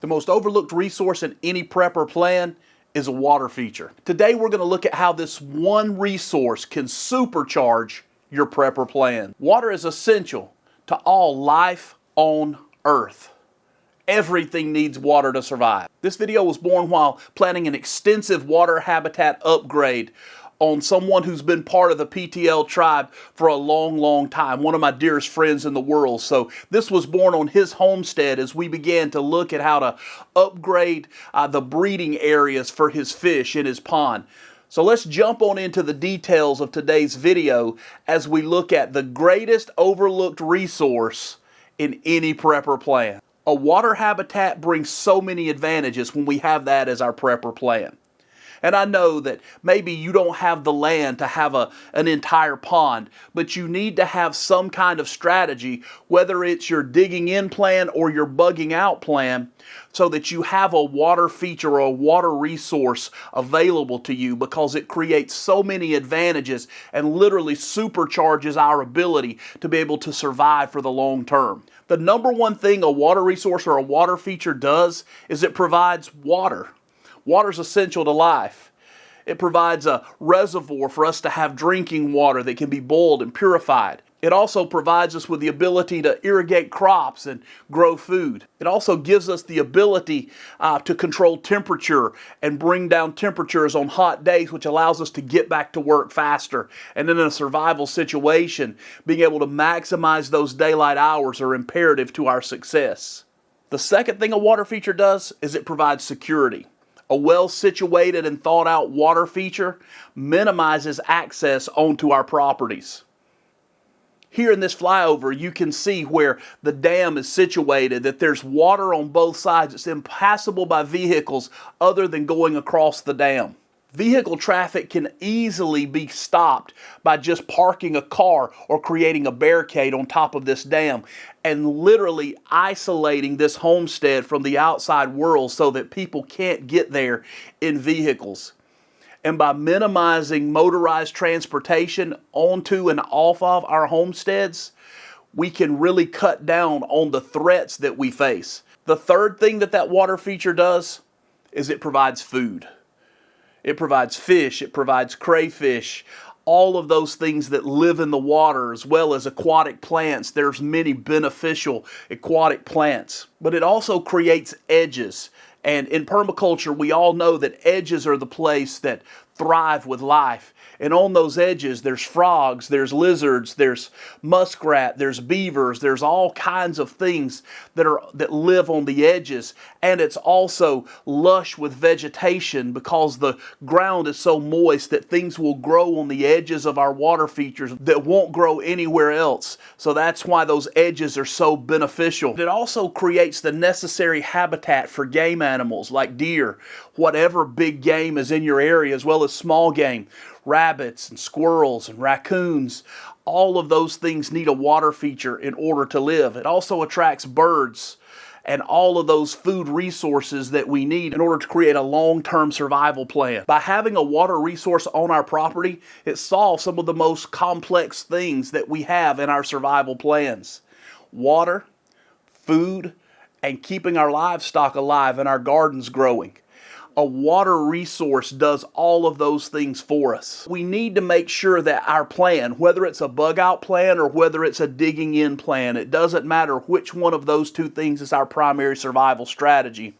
The most overlooked resource in any prep or plan is a water feature. Today we're going to look at how this one resource can supercharge your prep or plan. Water is essential to all life on Earth. Everything needs water to survive. This video was born while planning an extensive water habitat upgrade on someone who's been part of the PTL tribe for a long time, one of my dearest friends in the world. So this was born on his homestead as we began to look at how to upgrade the breeding areas for his fish in his pond. So let's jump on into the details of today's video as we look at the greatest overlooked resource in any prep or plan. A water habitat brings so many advantages when we have that as our prep or plan. And I know that maybe you don't have the land to have an entire pond, but you need to have some kind of strategy, whether it's your digging in plan or your bugging out plan, so that you have a water feature or a water resource available to you, because it creates so many advantages and literally supercharges our ability to be able to survive for the long term. The number one thing a water resource or a water feature does is it provides water. Water is essential to life. It provides a reservoir for us to have drinking water that can be boiled and purified. It also provides us with the ability to irrigate crops and grow food. It also gives us the ability to control temperature and bring down temperatures on hot days, which allows us to get back to work faster. And in a survival situation, being able to maximize those daylight hours are imperative to our success. The second thing a water feature does is it provides security. A well-situated and thought-out water feature minimizes access onto our properties. Here in this flyover, you can see where the dam is situated, that there's water on both sides. It's impassable by vehicles other than going across the dam. Vehicle traffic can easily be stopped by just parking a car or creating a barricade on top of this dam and literally isolating this homestead from the outside world so that people can't get there in vehicles. And by minimizing motorized transportation onto and off of our homesteads, we can really cut down on the threats that we face. The third thing that water feature does is it provides food. It provides fish, it provides crayfish, all of those things that live in the water, as well as aquatic plants. There's many beneficial aquatic plants. But it also creates edges. And in permaculture, we all know that edges are the place that thrive with life. And on those edges, there's frogs, there's lizards, there's muskrat, there's beavers, there's all kinds of things that live on the edges. And it's also lush with vegetation because the ground is so moist that things will grow on the edges of our water features that won't grow anywhere else. So that's why those edges are so beneficial. It also creates the necessary habitat for game animals like deer, whatever big game is in your area, as well as small game. Rabbits and squirrels and raccoons, all of those things need a water feature in order to live. It also attracts birds and all of those food resources that we need in order to create a long-term survival plan. By having a water resource on our property, it solves some of the most complex things that we have in our survival plans. Water, food, and keeping our livestock alive and our gardens growing. A water resource does all of those things for us. We need to make sure that our plan, whether it's a bug out plan or whether it's a digging in plan, it doesn't matter which one of those two things is our primary survival strategy.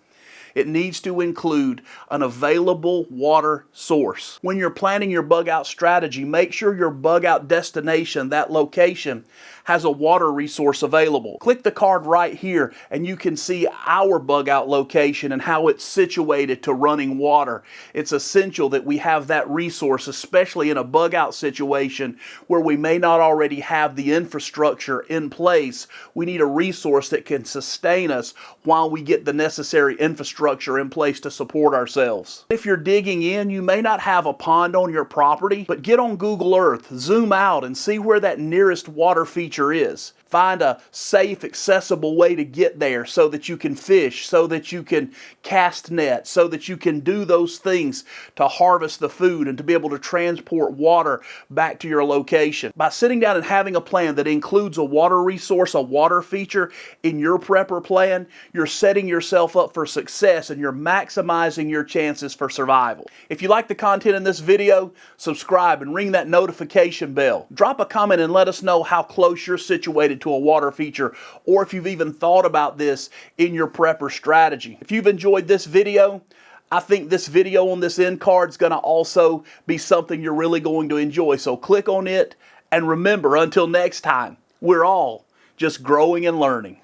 It needs to include an available water source. When you're planning your bug out strategy, make sure your bug out destination, that location, has a water resource available. Click the card right here and you can see our bug out location and how it's situated to running water. It's essential that we have that resource, especially in a bug out situation where we may not already have the infrastructure in place. We need a resource that can sustain us while we get the necessary infrastructure in place to support ourselves. If you're digging in, you may not have a pond on your property, but get on Google Earth, zoom out and see where that nearest water feature is. Find a safe, accessible way to get there so that you can fish, so that you can cast nets, so that you can do those things to harvest the food and to be able to transport water back to your location. By sitting down and having a plan that includes a water resource, a water feature in your prepper plan, you're setting yourself up for success and you're maximizing your chances for survival. If you like the content in this video, subscribe and ring that notification bell. Drop a comment and let us know how close you're situated to a water feature, or if you've even thought about this in your prepper strategy. If you've enjoyed this video, I think this video on this end card is going to also be something you're really going to enjoy. So click on it, and remember, until next time, we're all just growing and learning.